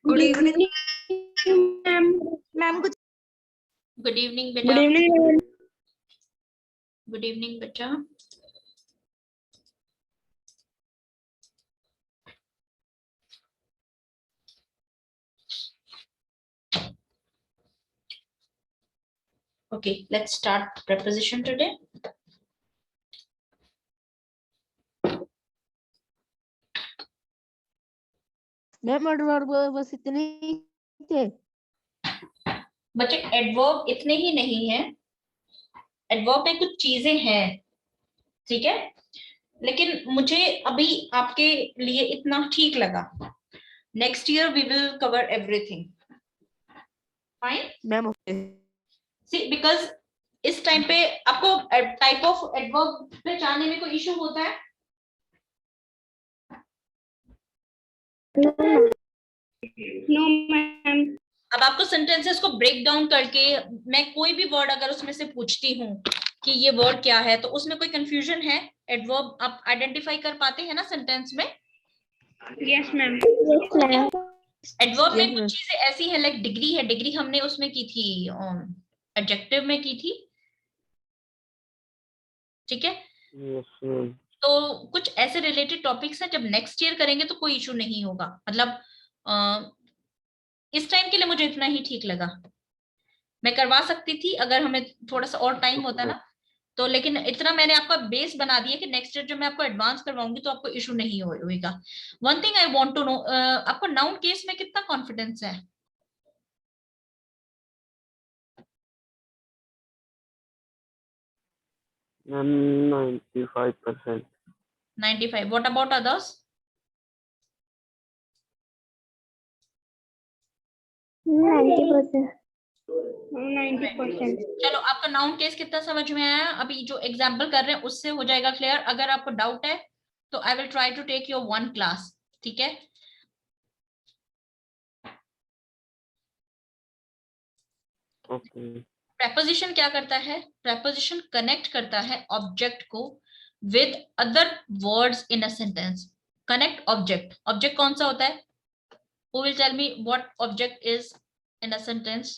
Good evening ma'am. Ma'am कुछ good evening good बेटा। Evening ma'am. Good evening बच्चा। Okay, let's start preposition today. Ma'am adverb बस इतने ही थे। बच्चे एडवर्ब इतने ही नहीं है, एडवर्ब में कुछ चीजें हैं, ठीक है, लेकिन मुझे अभी आपके लिए इतना ठीक लगा। Next year we will cover everything. Fine ma'am see, because इस टाइम पे आपको टाइप ऑफ एडवर्ब पहचानने में कोई इशू होता है? No ma'am. अब आपको सेंटेंसेस को ब्रेक डाउन करके मैं कोई भी वर्ड अगर उसमें से पूछती हूँ कि ये वर्ड क्या है, तो उसमें कोई कंफ्यूजन है? एडवर्ब आप आइडेंटिफाई कर पाते हैं ना सेंटेंस में? Yes ma'am. Yes ma'am. Adverb में कुछ चीजें ऐसी हैं, लाइक डिग्री है, डिग्री हमने उसमें की थी, एडजेक्टिव में की थी, ठीक है। Yes ma'am. तो कुछ ऐसे रिलेटेड टॉपिक्स हैं, जब नेक्स्ट ईयर करेंगे तो कोई इशू नहीं होगा। मतलब इस टाइम के लिए मुझे इतना ही ठीक लगा। मैं करवा सकती थी अगर हमें थोड़ा सा और टाइम होता ना, तो लेकिन इतना मैंने आपका बेस बना दिया कि नेक्स्ट ईयर जब मैं आपको एडवांस करवाऊंगी तो आपको इशू नहीं होएगा। One thing I want to know, आपको नाउन केस में कितना कॉन्फिडेंस है? मैम 95%। 95। What about others? 90%। 90%। चलो, आपका नाउन केस कितना समझ में आया? अभी जो एग्जाम्पल कर रहे हैं उससे हो जाएगा क्लियर। अगर आपको डाउट है तो I will try to take your one class, ठीक है। ओके। प्रेपोजिशन क्या करता है? प्रेपोजिशन कनेक्ट करता है ऑब्जेक्ट को with other words in a sentence. Connect object, object कौन सा होता है? Who will tell me what object is in a sentence?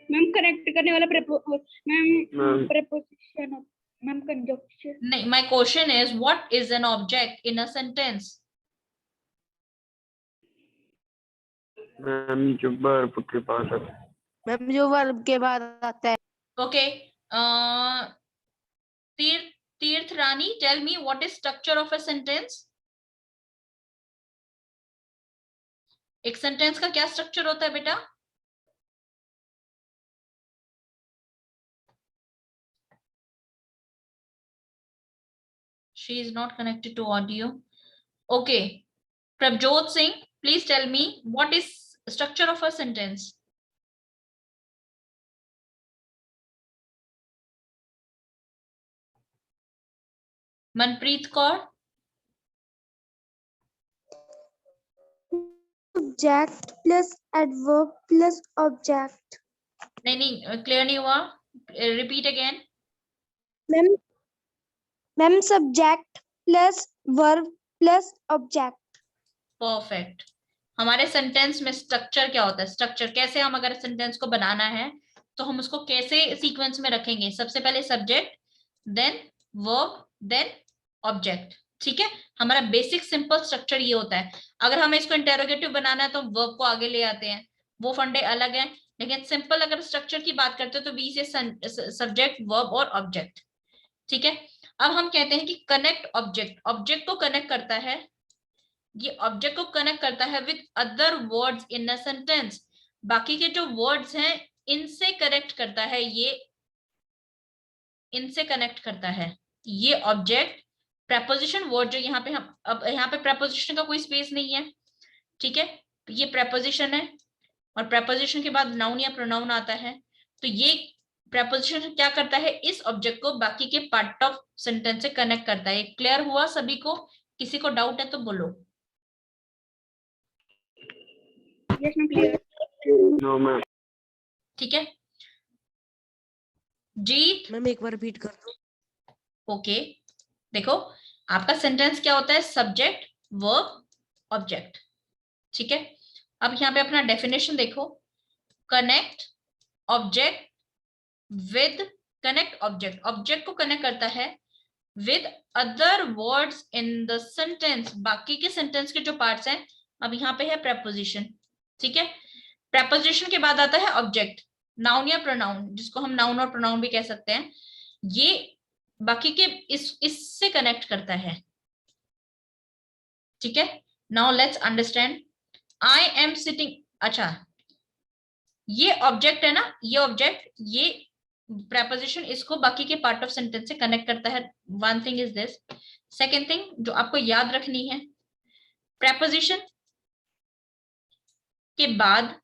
Ma'am connect करने वाला मैम प्रेपोजिशन। Ma'am conjunction. नहीं, my question is what is an object in a sentence? Ma'am जो verb के बाद आता है। मैम जो वर्ब के बाद आता है। Okay. तीर्थ रानी, tell me what is structure of a sentence? एक सेंटेंस का क्या स्ट्रक्चर होता है बेटा? She is not connected to audio. Okay. Prabjot Singh, please tell me what is structure of a sentence? Manpreet Kaur. Subject plus adverb plus object. नहीं, clear नहीं हुआ, repeat again. Ma'am ma'am subject plus verb plus object. Perfect. हमारे sentence में structure क्या होता है? Structure कैसे, हम अगर सेंटेंस को बनाना है तो हम उसको कैसे सीक्वेंस में रखेंगे? सबसे पहले subject, then verb, then object, ठीक है। हमारा बेसिक सिंपल स्ट्रक्चर ये होता है। अगर हमें इसको इंटेरोगेटिव बनाना है तो हम वर्ब को आगे ले आते हैं, वो फंडे अलग हैं। लेकिन सिंपल अगर स्ट्रक्चर की बात करते हैं तो बी से सब्जेक्ट, वर्ब और ऑब्जेक्ट, ठीक है। अब हम कहते हैं कि कनेक्ट ऑब्जेक्ट, ऑब्जेक्ट को कनेक्ट करता है, ये ऑब्जेक्ट को कनेक्ट करता है with other words in a sentence. बाकी के जो वर्ड्स हैं इनसे कनेक्ट करता है, ये इनसे कनेक्ट करता है ये ऑब्जेक्ट। प्रेपोजिशन वर्ड जो यहाँ पे, हम अब यहाँ पे प्रेपोजिशन का कोई स्पेस नहीं है, ठीक है। ये प्रेपोजिशन है और प्रेपोजिशन के बाद नाउन या प्रोनाउन आता है। तो ये प्रेपोजिशन क्या करता है? इस ऑब्जेक्ट को बाकी के पार्ट ऑफ सेंटेंस से कनेक्ट करता है। क्लियर हुआ सभी को? किसी को डाउट है तो बोलो। Yes ma'am clear. No ma'am. ठीक है जीत। मैम एक बार रिपीट कर दो। ओके, देखो आपका सेंटेंस क्या होता है? सब्जेक्ट, वर्ब, ऑब्जेक्ट, ठीक है, अब यहाँ पे अपना डेफिनेशन देखो, connect object with, connect object, object को कनेक्ट करता है with other words in the sentence, बाकी के सेंटेंस के जो पार्ट्स हैं। अब यहाँ पे है preposition, ठीक है, preposition के बाद आता है ऑब्जेक्ट, नाउन या प्रोनाउन, जिसको हम नाउन और प्रोनाउन भी कह सकते हैं, ये बाकी के इससे कनेक्ट करता है, ठीक है। Now let's understand, I am sitting, अच्छा ये ऑब्जेक्ट है ना, ये ऑब्जेक्ट, ये preposition इसको बाकी के पार्ट ऑफ सेंटेंस से कनेक्ट करता है, one thing is this. Second thing जो आपको याद रखनी है, preposition के बाद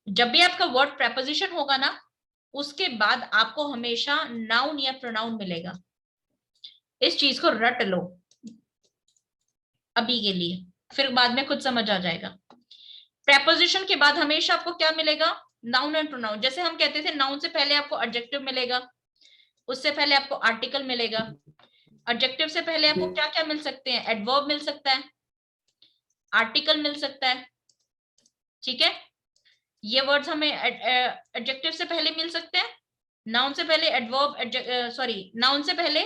जब भी आपका वर्ड preposition होगा ना, उसके बाद आपको हमेशा नाउन या प्रोनाउन मिलेगा, इस चीज को रट लो अभी के लिए, फिर बाद में खुद समझ आ जाएगा। preposition के बाद हमेशा आपको क्या मिलेगा, नाउन एंड प्रोनाउन। जैसे हम कहते थे नाउन से पहले आपको एडजेक्टिव मिलेगा, उससे पहले आपको आर्टिकल मिलेगा, एडजेक्टिव से पहले आपको क्या क्या मिल सकते हैं, एडवर्ब मिल सकता है, आर्टिकल मिल सकता है, ठीक है। ये वर्ड्स हमें एडजेक्टिव से पहले मिल सकते हैं, नाउन से पहले एडवर्ब, सॉरी नाउन से पहले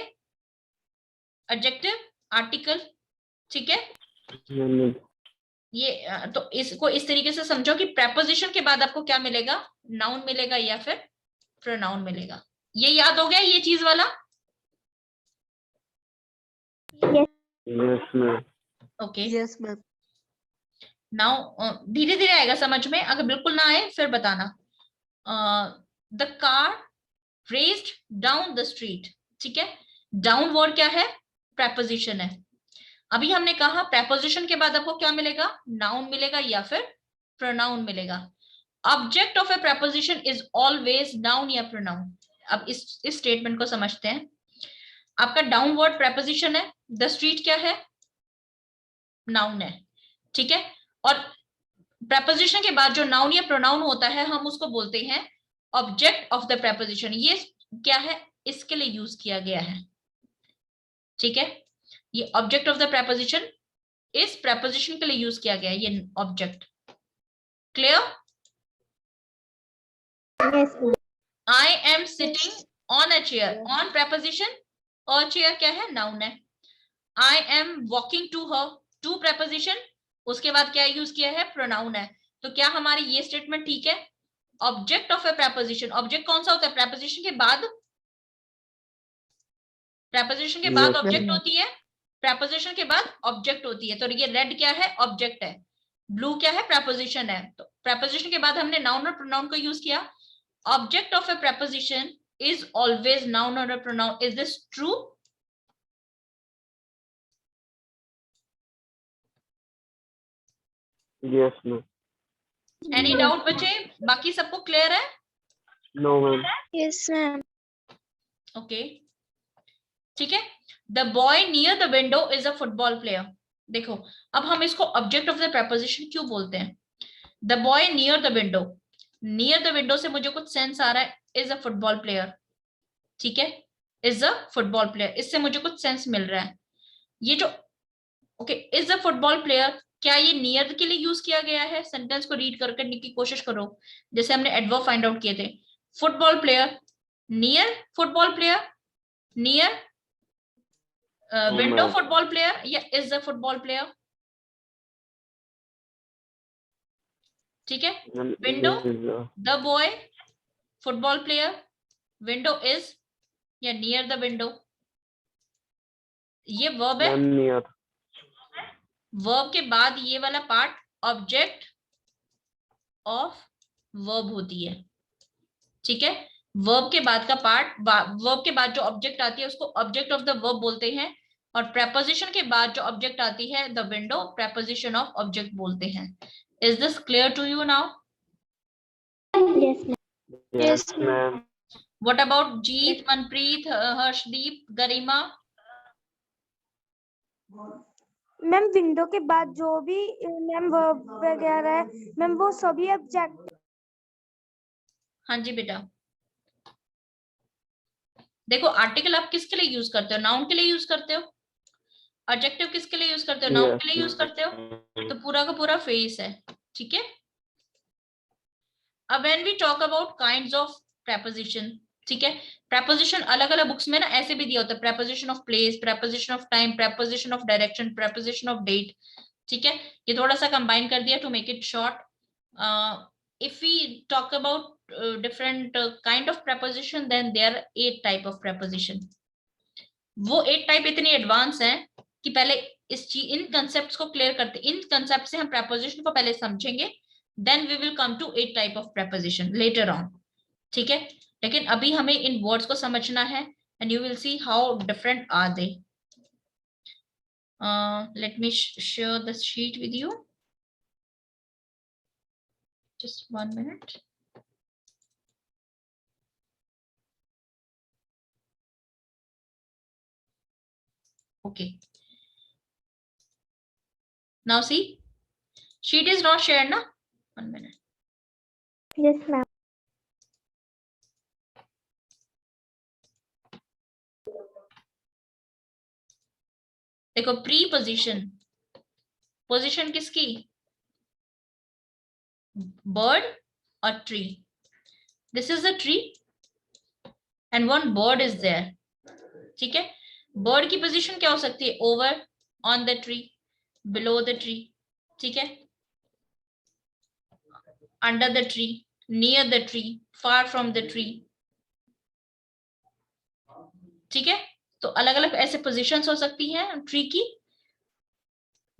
एडजेक्टिव, आर्टिकल, ठीक है। ये तो इसको इस तरीके से समझो कि preposition के बाद आपको क्या मिलेगा, नाउन मिलेगा या फिर प्रोनाउन मिलेगा। ये याद हो गया ये चीज वाला? Yes ma'am. Okay, yes ma'am. Now धीरे धीरे आएगा समझ में, अगर बिल्कुल ना आए फिर बताना। The car raised down the street, ठीक है, डाउन वर्ड क्या है, preposition है। अभी हमने कहा preposition के बाद आपको क्या मिलेगा, नाउन मिलेगा या फिर प्रोनाउन मिलेगा। Object of A preposition is always noun या प्रोनाउन। अब इस स्टेटमेंट को समझते हैं। आपका डाउन वर्ड preposition है, द स्ट्रीट क्या है, नाउन है, ठीक है। और preposition के बाद जो नाउन या प्रोनाउन होता है हम उसको बोलते हैं ऑब्जेक्ट ऑफ द preposition। ये क्या है, इसके लिए यूज किया गया है, ठीक है। ये ऑब्जेक्ट ऑफ द preposition इस preposition के लिए यूज किया गया है, ये object. Clear? Yes ma'am. I am sitting on a chair, on preposition, और चेयर क्या है, नाउन है। I am walking to her, to preposition, उसके बाद क्या यूज किया है, प्रोनाउन है। तो क्या हमारी ये स्टेटमेंट ठीक है? Object of A preposition, object कौन सा होता है, preposition के बाद, preposition के बाद ऑब्जेक्ट होती है, preposition के बाद ऑब्जेक्ट होती है। तो ये रेड क्या है, ऑब्जेक्ट है, ब्लू क्या है, preposition है। तो preposition के बाद हमने नाउन और प्रोनाउन को यूज किया। Object of A preposition is always noun or a pronoun. Is this true? Yes ma'am. Any doubt बच्चे? बाकी सबको क्लियर है? No ma'am. Yes ma'am. Okay, ठीक है। The boy near the window is a football player. देखो अब हम इसको ऑब्जेक्ट ऑफ द preposition क्यों बोलते हैं? The boy near the window, near the window से मुझे कुछ सेंस आ रहा है, इज अ फुटबॉल प्लेयर, ठीक है, इज अ फुटबॉल प्लेयर, इससे मुझे कुछ सेंस मिल रहा है। ये जो okay is a football player, क्या ये नियर के लिए यूज किया गया है? सेंटेंस को रीड करने की कोशिश करो, जैसे हमने एडवर्ब फाइंड आउट किए थे। Football player, near football player, near window football player, या इज अ फुटबॉल प्लेयर, ठीक है। Window, the boy, football player, window is, या नियर द विंडो। ये वर्ब है, नियर। वर्ब के बाद ये वाला पार्ट ऑब्जेक्ट ऑफ वर्ब होती है, ठीक है। वर्ब के बाद का पार्ट, वर्ब के बाद जो ऑब्जेक्ट आती है उसको ऑब्जेक्ट ऑफ द वर्ब बोलते हैं, और preposition के बाद जो ऑब्जेक्ट आती है, the window, preposition of object बोलते हैं। Is this clear to you now? Yes ma'am. Yes ma'am. What about Jeet, Manpreet, Harshdeep, Garima? Ma'am window के बाद जो भी मैम वर्ब वगैरह है मैम वो सभी ऑब्जेक्ट। हाँ जी बेटा, देखो आर्टिकल आप किसके लिए यूज करते हो, नाउन के लिए यूज करते हो, एडजेक्टिव किसके लिए यूज करते हो? नाउन के लिए यूज करते हो, तो पूरा का पूरा फेस है, ठीक है। अब when we talk about kinds of preposition, ठीक है, प्रेपोजिशन अलग अलग बुक्स में ना ऐसे भी दिया होता है, preposition of place, preposition of time, preposition of direction, preposition of date, ठीक है। ये थोड़ा सा कंबाइन कर दिया to make it short. if we talk about different kind of preposition, then there are 8 type of preposition. वो 8 type इतनी advance हैं कि पहले इस चीज इन कंसेप्ट्स को क्लियर करते, इन कंसेप्ट से हम preposition को पहले समझेंगे, then we will come to 8 type of preposition later on, ठीक है। लेकिन अभी हमें इन वर्ड्स को समझना है, and you will see how different are they. Let me share the sheet with you. Just 1 minute. Okay. Now see, sheet is not shared, na? 1 minute. Yes, ma'am. देखो preposition, position किसकी? Bird और tree. This is a tree and one bird is there, ठीक है। Bird की position क्या हो सकती है? Over, on the tree, below the tree, ठीक है, under the tree, near the tree, far from the tree, ठीक है। तो अलग अलग ऐसे पोजीशंस हो सकती हैं ट्री की।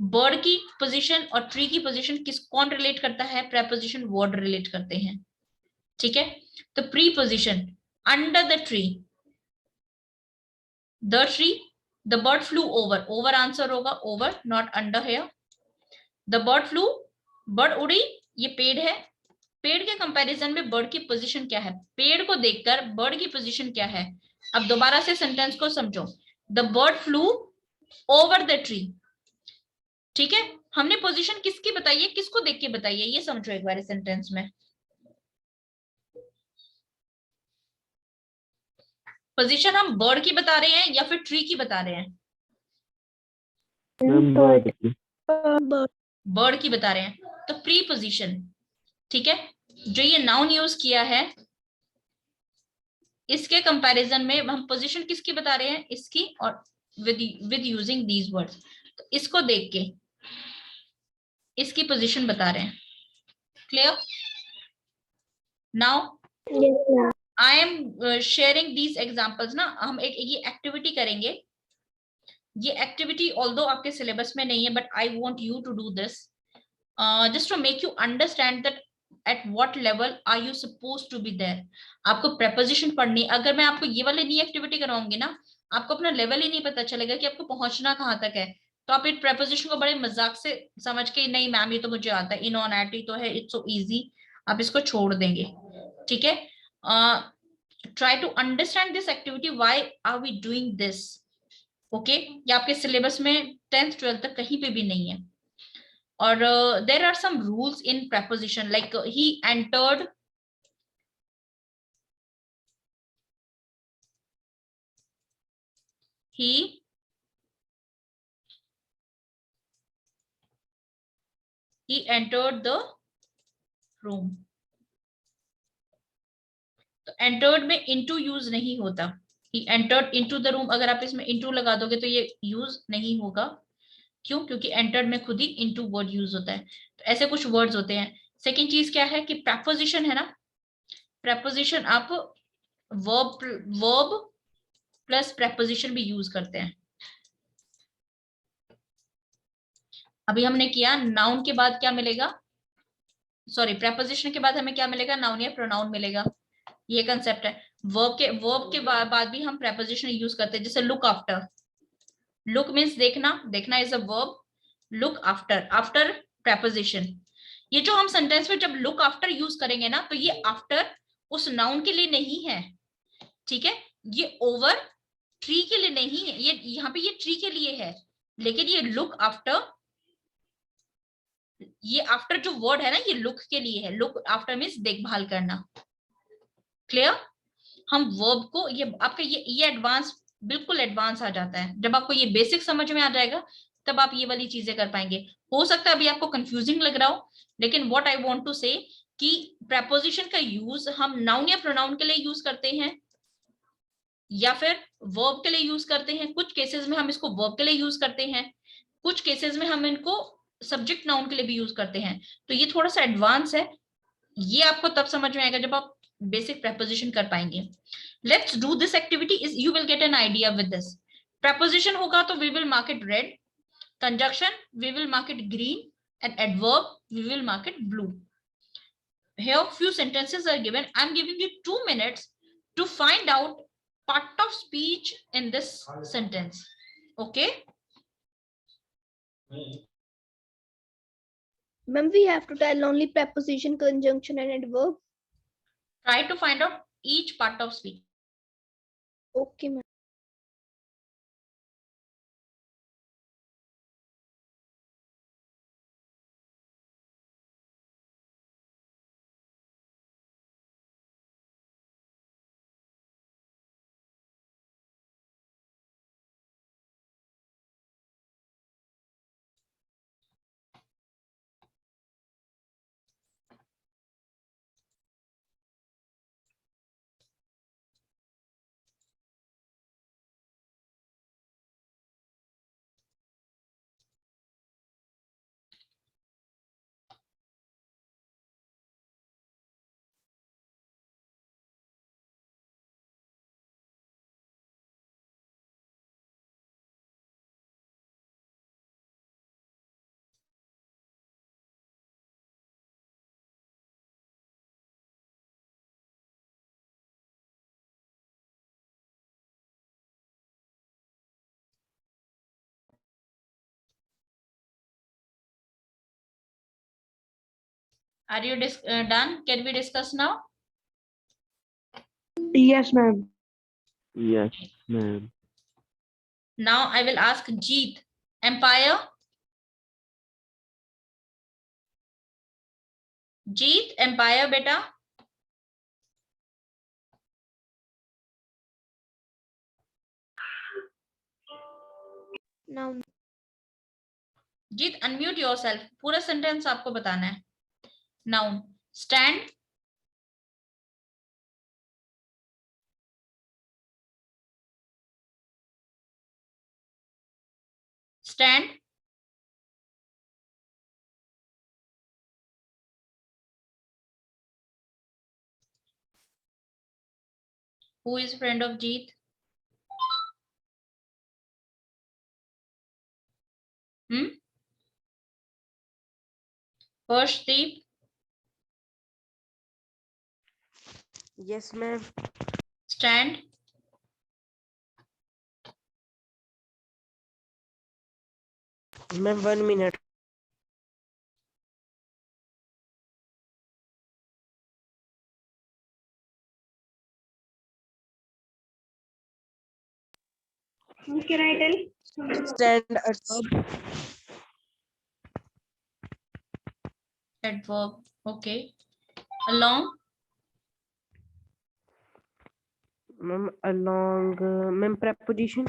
बर्ड की पोजीशन और ट्री की पोजीशन कौन रिलेट करता है? प्रेपोजिशन वर्ड रिलेट करते हैं, ठीक है। तो preposition, under the tree, the tree, the bird flu over, over answer होगा, ओवर नॉट अंडर है। द बर्ड फ्लू, बर्ड उड़ी, ये पेड़ है, पेड़ के कंपैरिजन में बर्ड की पोजीशन क्या है? पेड़ को देखकर बर्ड की पोजीशन क्या है? अब दोबारा से सेंटेंस को समझो, the bird flu over the tree, ठीक है। हमने पोजीशन किसकी बताई है, किसको देख के बताई है, ये समझो एक बार इस सेंटेंस में। पोजीशन हम बर्ड की बता रहे हैं या फिर ट्री की बता रहे हैं? बर्ड की बता रहे हैं, तो प्री पोजीशन, ठीक है। जो ये नाउन यूज किया है इसके कंपैरिजन में हम पोजीशन किसकी बता रहे हैं? इसकी, और विद यूजिंग दीज वर्ड्स, तो इसको देख के इसकी पोजीशन बता रहे हैं। Clear? Now I am sharing these examples ना, हम एक ये एक्टिविटी करेंगे। ये एक्टिविटी ऑल्दो आपके सिलेबस में नहीं है, but I want you to do this just to make you understand that at what level are you supposed to be there. आपको preposition पढ़नी, अगर मैं आपको ये वाली नई एक्टिविटी करवाऊंगी ना, आपको अपना लेवल ही नहीं पता चलेगा कि आपको पहुंचना कहाँ तक है। तो आप इस preposition को बड़े मजाक से समझ के, नहीं मैम ये तो मुझे आता है, इन ऑन एट ही तो है, इट्स सो इजी, आप इसको छोड़ देंगे, ठीक है। Try to understand this activity, why are we doing this, okay. ये आपके सिलेबस में 10th 12th तक कहीं पे भी नहीं है। और there are some rules in preposition, like he entered, he entered the room. तो entered में into यूज नहीं होता, he entered into the room, अगर आप इसमें into लगा दोगे तो ये यूज नहीं होगा। क्यों? क्योंकि entered में खुद ही into वर्ड यूज होता है। तो ऐसे कुछ वर्ड्स होते हैं। सेकेंड चीज क्या है कि preposition है ना, preposition आप verb प्लस preposition भी यूज करते हैं। अभी हमने किया, नाउन के बाद क्या मिलेगा, सॉरी preposition के बाद हमें क्या मिलेगा? नाउन या प्रोनाउन मिलेगा, ये कंसेप्ट है। वर्ब के बाद भी हम preposition यूज करते हैं, जैसे लुक आफ्टर, लुक मीन्स देखना, देखना is a verb, look after, after preposition। ये जो हम सेंटेंस में जब लुक आफ्टर यूज करेंगे ना, तो ये आफ्टर उस नाउन के लिए नहीं है, ठीक है। ये ओवर ट्री के लिए नहीं है, ये यहाँ पे ये ट्री के लिए है, लेकिन ये लुक आफ्टर, ये आफ्टर जो वर्ड है ना, ये लुक के लिए है। लुक आफ्टर मीन्स देखभाल करना। क्लियर? हम वर्ब को, ये आपका ये एडवांस बिल्कुल एडवांस आ जाता है। जब आपको ये बेसिक समझ में आ जाएगा तब आप ये वाली चीजें कर पाएंगे। हो सकता है अभी आपको कंफ्यूजिंग लग रहा हो, लेकिन व्हाट आई वांट टू से कि प्रेपोजिशन का यूज हम नाउन या प्रोनाउन के लिए यूज करते हैं या फिर वर्ब के लिए यूज करते हैं। कुछ केसेस में हम इसको वर्ब के लिए यूज करते हैं, कुछ केसेस में हम इनको सब्जेक्ट नाउन के लिए भी यूज करते हैं। तो ये थोड़ा सा एडवांस है, ये आपको तब समझ में आएगा जब आप बेसिक प्रेपोजिशन कर पाएंगे। Let's do this activity, is you will get an idea with this. Preposition होगा तो we will mark it red, conjunction we will mark it green, and adverb we will mark it blue. Here few sentences are given. I'm giving you 2 minutes to find out part of speech in this sentence. Okay, Ma'am, we have to tell only preposition, conjunction, and adverb. try to find out each part of speech. Okay, ma'am. Are you done? Can we discuss now? Yes, ma'am. Yes, ma'am. Now I will ask Jeet. Empire. Jeet, empire beta. Noun. Jeet, unmute yourself. पूरा sentence आपको बताना है. Noun. Stand. Stand. Who is friend of Jeet? Harshdeep. Yes, ma'am. Stand. Ma'am, 1 minute. Can I tell? Stand adverb. Adverb. Okay. Along. Ma'am, along. Ma'am, preposition.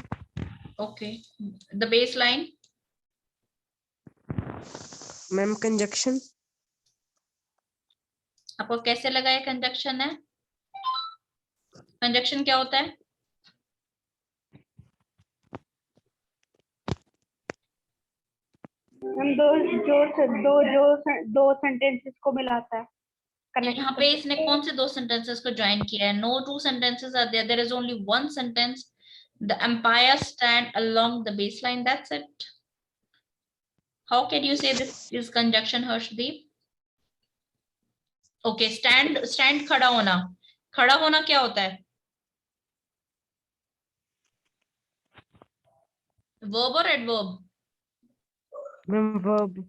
Okay. The baseline. Ma'am, conjunction. आपको कैसे लगा ये conjunction है? Conjunction क्या होता है? हम दो सेंटेंसेस को मिलाता है। यहाँ पे इसने कौन से दो सेंटेंसेस को ज्वाइन किया है? No two sentences are there, there is only one sentence, the umpire stand along the baseline, that's it. How can you say this is conjunction, Harshdeep? Okay, stand. Stand खड़ा होना. खड़ा होना क्या होता है? वर्ब और एडवर्ब? Ma'am, verb.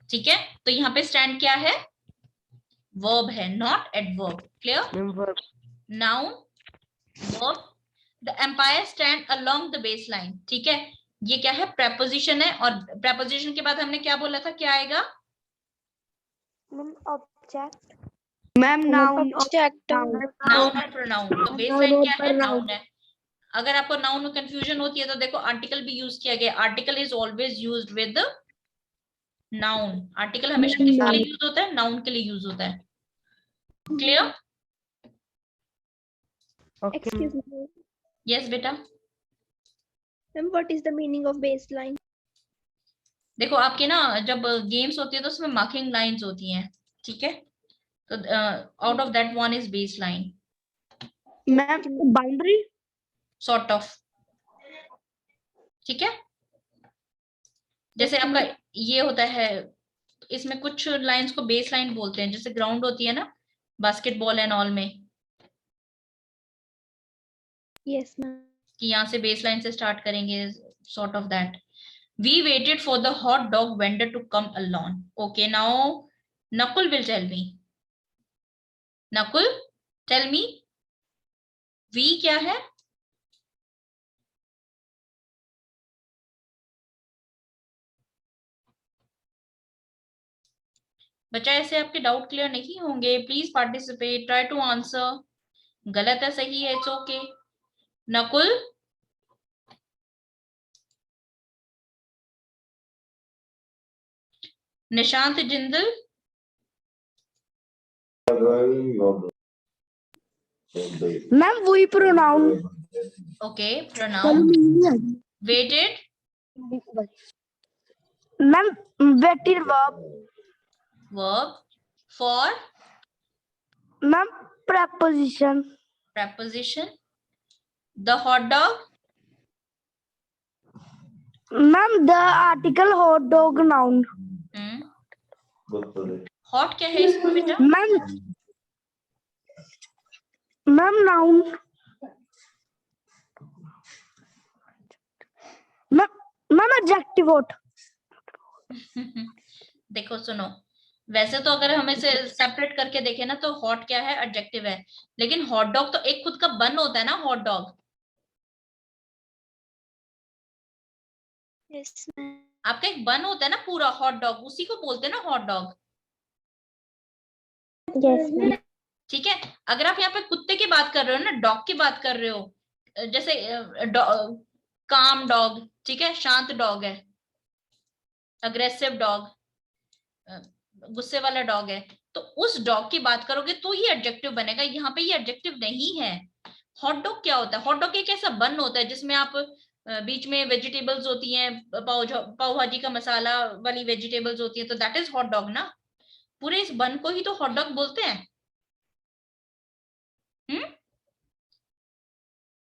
ठीक है, तो यहाँ पे स्टैंड क्या है? वर्ब है, not adverb. Clear? Ma'am, verb. Noun, verb. The umpire stand along the base line. ठीक है, ये क्या है? प्रेपोजिशन है. और प्रेपोजिशन के बाद हमने क्या बोला था, क्या आएगा? Object. Ma'am, noun. Object. Noun और प्रोनाउन. तो बेस लाइन क्या है? नाउन है. अगर आपको नाउन में कंफ्यूजन होती है तो देखो आर्टिकल भी यूज किया गया, article is always used with noun. Article हमेशा किसके लिए यूज होता है? नाउन के लिए यूज होता है। क्लियर? Excuse me. यस बेटा। Ma'am, what is the meaning of baseline? देखो आपके ना जब गेम्स होती है तो उसमें मार्किंग लाइंस होती हैं, ठीक है? तो out of that one is base line. Ma'am boundary sort of, ठीक है? जैसे आपका ये होता है, इसमें कुछ लाइंस को बेस लाइन बोलते हैं, जैसे ग्राउंड होती है ना बास्केटबॉल एंड ऑल में, Yes, ma'am. कि यहाँ से बेस लाइन से स्टार्ट करेंगे, sort of that. We waited for the hot dog vendor to come along. Okay, now Nakul will tell me. Nakul, tell me. V क्या है? बच्चा ऐसे आपके डाउट क्लियर नहीं होंगे, please participate, try to answer. गलत है सही है, it's okay. Nakul, Nishant Jindal, ma'am वही pronoun. Okay pronoun. Waited, ma'am waited verb. Verb. For, ma'am preposition। preposition। The hot dog, ma'am the article hot dog noun. Hot क्या है इसमें बेटा? Ma'am noun. Ma'am adjective hot. देखो सुनो, वैसे तो अगर हम इसे सेपरेट करके देखें ना तो हॉट क्या है? एडजेक्टिव है। लेकिन हॉट डॉग तो एक खुद का बन होता है ना, हॉट डॉग। Yes, ma'am. आपका एक बन होता है ना पूरा, हॉट डॉग, उसी को बोलते हैं ना हॉट डॉग। Yes ma'am. ठीक है? अगर आप यहाँ पे कुत्ते की बात कर रहे हो ना, डॉग की बात कर रहे हो, जैसे काम डॉग, ठीक है, शांत डॉग है, अग्रेसिव डॉग, गुस्से वाला डॉग है, तो उस डॉग की बात करोगे तो ये एडजेक्टिव बनेगा। यहाँ पे ये एडजेक्टिव नहीं है। हॉट डॉग क्या होता है? हॉट डॉग एक ऐसा बन होता है जिसमें आप बीच में वेजिटेबल्स होती हैं, पाव भाजी का मसाला वाली वेजिटेबल्स होती है, तो दैट इज हॉट डॉग ना। पूरे इस बन को ही तो हॉट डॉग बोलते हैं।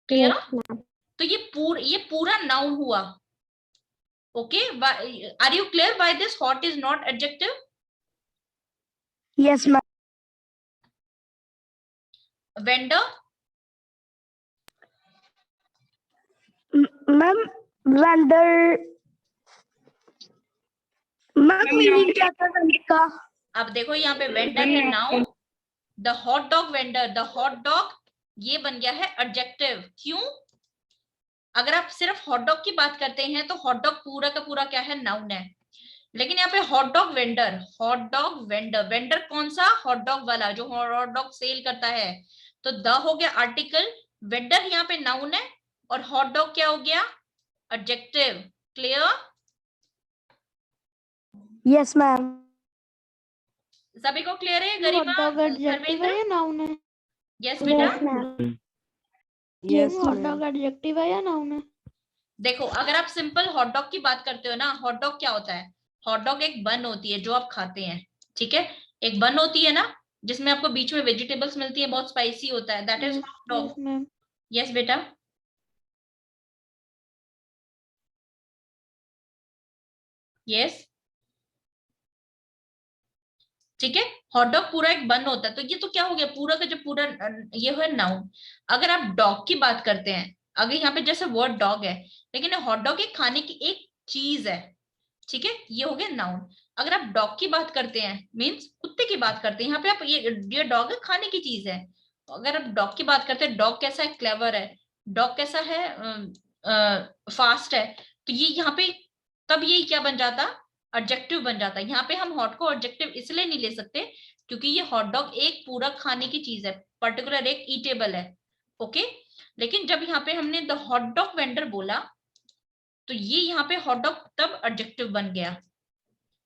क्लियर? तो ये पूरा नाउन हुआ। Okay, are you clear why this hot is not adjective? Yes ma'am. Vendor, ma'am vendor. Ma'am meaning क्या था वेंडर का? अब देखो यहाँ पे वेंडर है noun, the hot dog vendor, the hot dog ये बन गया है एडजेक्टिव। क्यों? अगर आप सिर्फ हॉट डॉग की बात करते हैं तो हॉट डॉग पूरा का पूरा क्या है? नाउन है। लेकिन यहाँ पे hot dog vendor, hot dog vendor, vendor कौन सा? हॉट डॉग वाला जो हॉट डॉग सेल करता है। तो द हो गया आर्टिकल, वेंडर यहाँ पे नाउन है, और हॉट डॉग क्या हो गया? एडजेक्टिव। क्लियर? Yes ma'am. सभी को क्लियर है? Hot गरिमा, dog adjective है या noun है? यस बेटा। यस Hot dog adjective है या noun है? देखो अगर आप सिंपल हॉट डॉग की बात करते हो ना, हॉट डॉग क्या होता है? हॉट डॉग एक बन होती है जो आप खाते हैं, ठीक है? एक बन होती है ना जिसमें आपको बीच में वेजिटेबल्स मिलती है, बहुत स्पाइसी होता है, that is hot dog. Yes, ma'am. Yes बेटा। यस, ठीक है। हॉट डॉग पूरा एक बन होता है, तो ये तो क्या हो गया? पूरा का जो पूरा ये है नाउन। अगर आप डॉग की बात करते हैं, अगर यहाँ पे जैसे वर्ड डॉग है, लेकिन हॉट डॉग एक खाने की एक चीज है, ठीक है, ये हो गया नाउन। अगर आप डॉग की बात करते हैं, मींस कुत्ते की बात करते हैं, यहाँ पे आप ये डॉग है, खाने की चीज है। अगर आप डॉग की बात करते हैं, डॉग कैसा है? क्लेवर है। डॉग कैसा है? फास्ट है। तो ये यहाँ पे तब ये क्या बन जाता? एडजेक्टिव बन जाता है। यहाँ पे हम हॉट को एडजेक्टिव इसलिए नहीं ले सकते क्योंकि ये हॉट डॉग एक पूरा खाने की चीज है, पर्टिकुलर एक ईटेबल है। ओके, लेकिन जब यहाँ पे हमने द हॉट डॉग वेंडर बोला तो ये यहाँ पे हॉट डॉग तब एडजेक्टिव बन गया।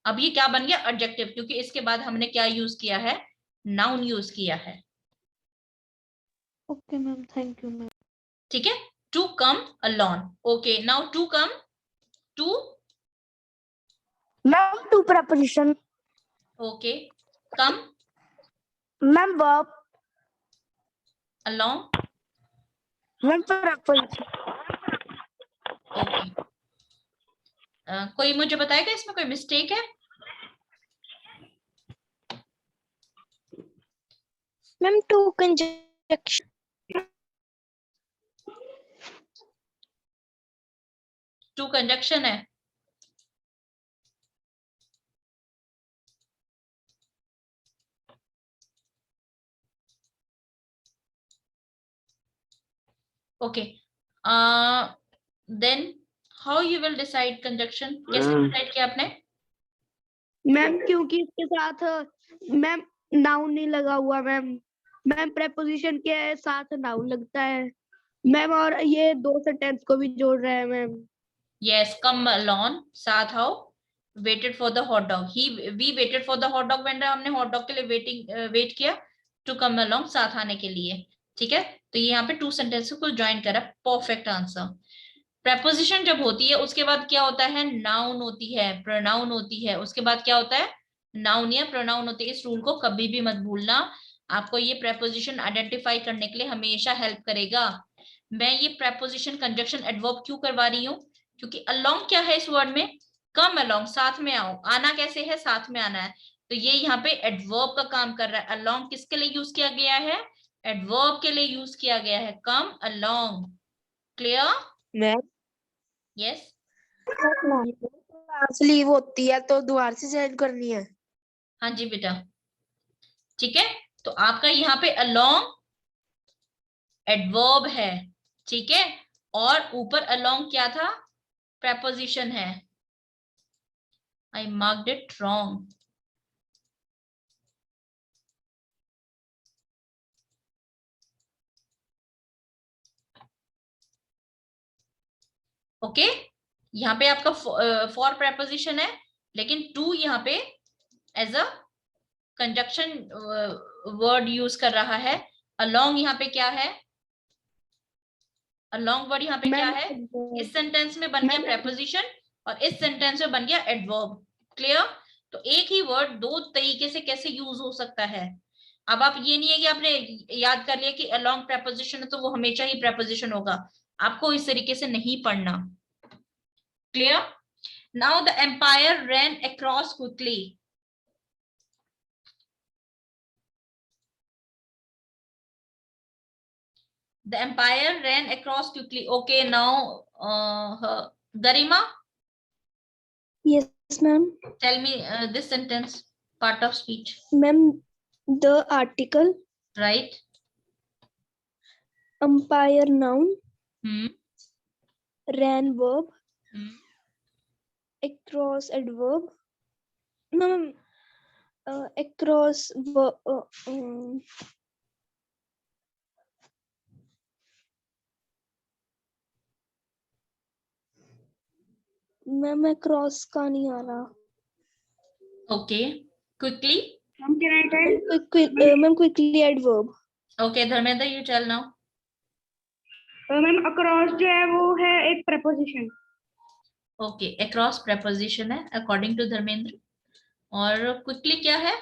अब ये क्या बन गया? एडजेक्टिव, क्योंकि इसके बाद हमने क्या यूज किया है? नाउन यूज किया है। Okay, ma'am. Thank you, ma'am. ठीक है, to come alone. Okay, now to come, to, ma'am to preposition. Okay, come ma'am verb. Along, ma'am preposition. Okay. कोई मुझे बताएगा इसमें कोई मिस्टेक है? Ma'am to conjunction. To conjunction है। Okay, then how you will decide conjunction? कैसे decide किया आपने? मैम क्योंकि इसके साथ मैम नाउन नहीं लगा हुआ मैम। मैम प्रेपोजिशन के साथ नाउन लगता है मैम, और ये दो सेंटेंस को भी जोड़ रहे हैं मैम। Yes, come along, साथ आओ, waited for the hot dog, we waited for the hot dog vendor, हमने hot dog के लिए वेट किया, to come along साथ आने के लिए। ठीक है, तो ये यहाँ पे टू सेंटेंस को ज्वाइन करा, परफेक्ट आंसर। प्रेपोजिशन जब होती है उसके बाद क्या होता है? नाउन होती है, प्रोनाउन होती है, उसके बाद क्या होता है? नाउन या प्रोनाउन होती है। इस रूल को कभी भी मत भूलना, आपको ये प्रेपोजिशन आइडेंटिफाई करने के लिए हमेशा हेल्प करेगा। मैं ये प्रेपोजिशन कंजक्शन एडवर्ब क्यों करवा रही हूँ? क्योंकि अलोंग क्या है इस वर्ड में? कम अलोंग, साथ में आओ। आना कैसे है? साथ में आना है। तो ये यहाँ पे एडवर्ब का काम कर रहा है। अलोंग किसके लिए यूज किया गया है? एडवर्ब के लिए यूज किया गया है, come along. Clear? Ma'am yes. Class leave होती है तो दोबारा से ज्वाइन करनी है। हाँ जी बेटा, ठीक है। तो आपका यहाँ पे अलोंग एडवर्ब है, ठीक है, और ऊपर अलोंग क्या था? preposition है। I marked it wrong. Okay, यहाँ पे आपका फॉर preposition है, लेकिन टू यहाँ पे as a conjunction word use कर रहा है। अलोंग यहाँ पे क्या है? अलोंग वर्ड यहाँ पे क्या है? इस सेंटेंस में बन गया preposition और इस सेंटेंस में बन गया एडवर्ब। क्लियर? तो एक ही वर्ड दो तरीके से कैसे यूज हो सकता है। अब आप ये नहीं है कि आपने याद कर लिया कि अलोंग preposition है तो वो हमेशा ही preposition होगा, आपको इस तरीके से नहीं पढ़ना। Clear? Now the umpire ran across quickly. The empire ran across quickly. Okay, now Garima, Yes, ma'am. tell me this sentence, part of speech. Ma'am, the article Right? umpire noun, Hmm. ran verb, Hmm. across adverb. No, ma'am. Across verb. Ma'am across का नहीं आ रहा। Okay. Quickly. Ma'am quickly adverb. Okay, Dharmendra, you tell now. Ma'am across जो है वो है एक preposition. Okay, across preposition है according to Dharmendra, और quickly क्या है?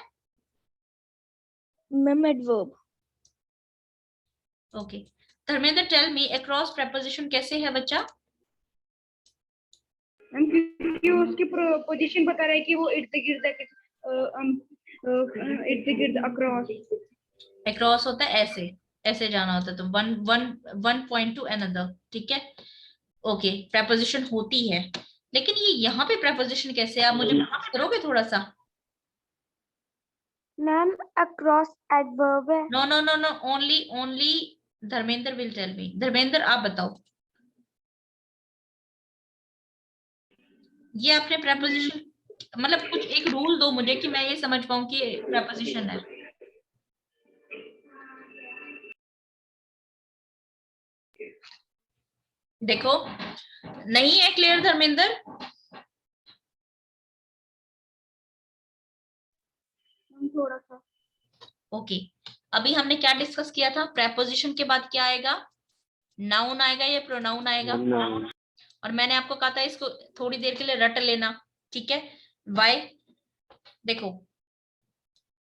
Ma'am adverb. Okay, Dharmendra tell me across preposition कैसे है बच्चा? क्योंकि उसकी पोजीशन बता रहा है कि वो इर्द गिर्द अक्रॉस। Across होता है ऐसे, ऐसे जाना होता है, तो वन पॉइंट टू अनदर। ठीक है, ओके, preposition होती है, लेकिन ये यहाँ पे preposition कैसे है? आप मुझे माफ करोगे थोड़ा सा? मैम अक्रॉस एडवर्ब है। No no no no, only Dharmendra will tell me. Dharmendra आप बताओ, ये आपने preposition, मतलब कुछ एक रूल दो मुझे कि मैं ये समझ पाऊं कि preposition है। देखो नहीं है क्लियर धर्मेंद्र? थोड़ा सा। ओके अभी हमने क्या डिस्कस किया था? प्रेपोजिशन के बाद क्या आएगा? नाउन आएगा या प्रोनाउन आएगा? Noun. और मैंने आपको कहा था इसको थोड़ी देर के लिए रट लेना, ठीक है? वाई? देखो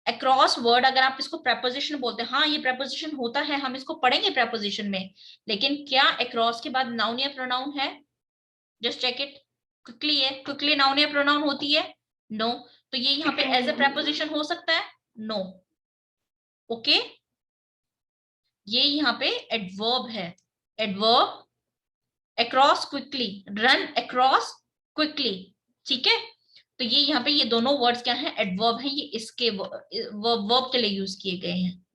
अक्रॉस वर्ड अगर आप इसको प्रेपोजिशन बोलते हैं, हाँ ये प्रेपोजिशन होता है, हम इसको पढ़ेंगे प्रेपोजिशन में, लेकिन क्या अक्रॉस के बाद नाउन या प्रोनाउन है? Just check it quickly. है क्विकली नाउन या प्रोनाउन होती है? नो। तो ये यहाँ पे एज ए प्रेपोजिशन हो सकता है? नो। ओके ये यहाँ पे एडवर्ब है। Adverb across quickly, run across quickly, ठीक है? तो ये यहाँ पे ये दोनों वर्ड्स क्या हैं? एडवर्ब हैं, ये इसके वर्ब के लिए यूज किए गए हैं।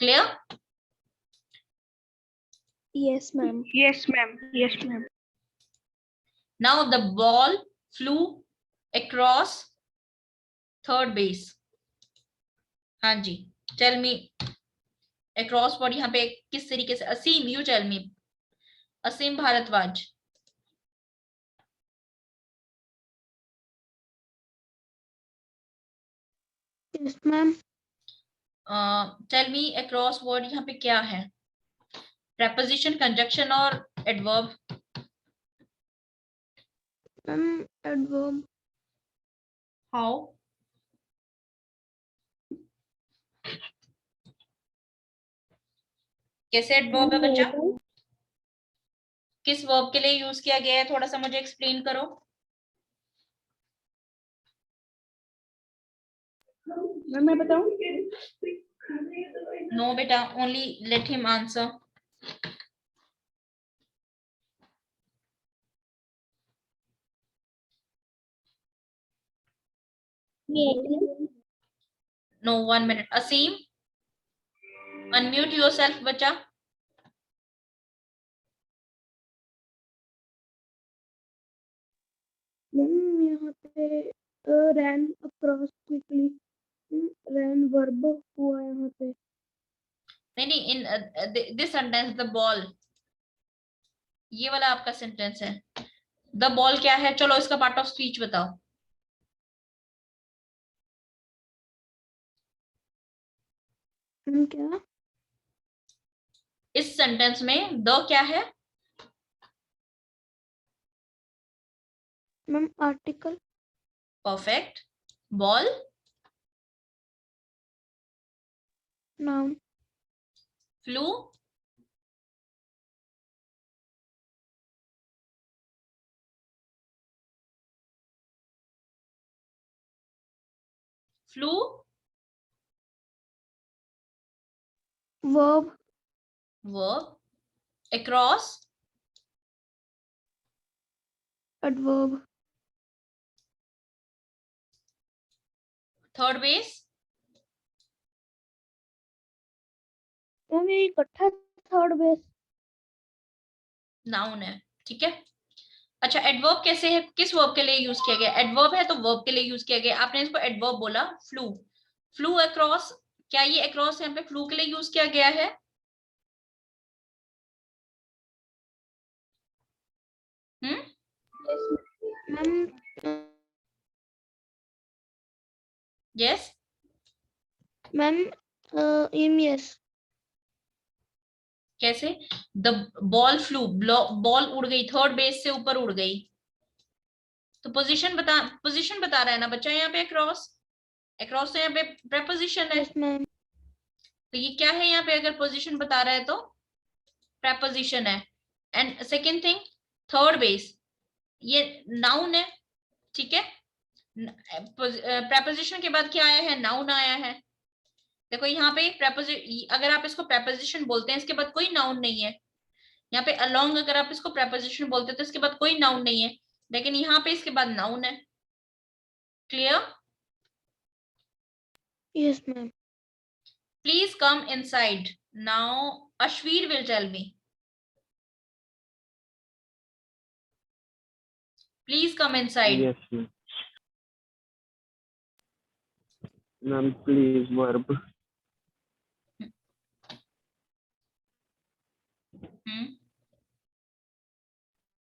Clear? Yes, ma'am. Yes ma'am, yes ma'am. Now the ball flew across third base. हाँ जी, टेल मी अक्रॉस वर्ड यहाँ पे किस तरीके से? Aseem, you tell me. Aseem Bhardwaj. Yes ma'am. Tell me across word यहाँ पे क्या है? preposition, conjunction और adverb? एडवर्ब। how? कैसे adverb है बच्चा? किस verb के लिए यूज किया गया है? थोड़ा सा मुझे एक्सप्लेन करो। मैं बताऊं? नो बेटा, only let him answer. No 1 minute। Aseem unmute yourself बच्चा। मैम यहाँ पे ran across quickly, ran verb हुआ यहाँ पे। नहीं नहीं, in this sentence the ball, ये वाला आपका सेंटेंस है। द बॉल क्या है? चलो इसका पार्ट ऑफ स्पीच बताओ। क्या? इस सेंटेंस में द क्या है? Ma'am article. Perfect. Ball? Noun. Flu? Flu? Verb. Verb. Across? Adverb. Third base? Ma'am ये इकट्ठा थर्ड बेस। नाउन है, ठीक है। अच्छा एडवर्ब कैसे है? किस वर्ब के लिए यूज किया गया? एडवर्ब है तो वर्ब के लिए यूज किया गया। आपने इसको एडवर्ब बोला। फ्लू, फ्लू अक्रॉस, क्या ये अक्रॉस यहाँ पे फ्लू के लिए यूज किया गया है? Ma'am yes. Ma'am yes. कैसे? द बॉल फ्लू, बॉल उड़ गई, थर्ड बेस से ऊपर उड़ गई, तो पोजीशन बता रहा है ना बच्चा यहाँ पे अक्रॉस। अक्रॉस तो यहाँ पे प्रेपोजिशन है, यस मैम। तो ये क्या है यहाँ पे? अगर पोजीशन बता रहा है तो प्रेपोजिशन है। And second thing, third base, ये नाउन है, ठीक है? प्रेपोजिशन के बाद क्या आया है? नाउन आया है। देखो यहाँ पे अगर आप इसको प्रेपोजिशन बोलते हैं, इसके बाद कोई नाउन नहीं है। यहाँ पे अलोंग अगर आप इसको प्रेपोजिशन बोलते हैं तो इसके बाद कोई नाउन नहीं है, लेकिन यहाँ पे इसके बाद नाउन है। Clear? Yes ma'am. Please come inside now. Ashveer will tell me. Please come inside. Yes, ma'am. Ma'am, please, verb.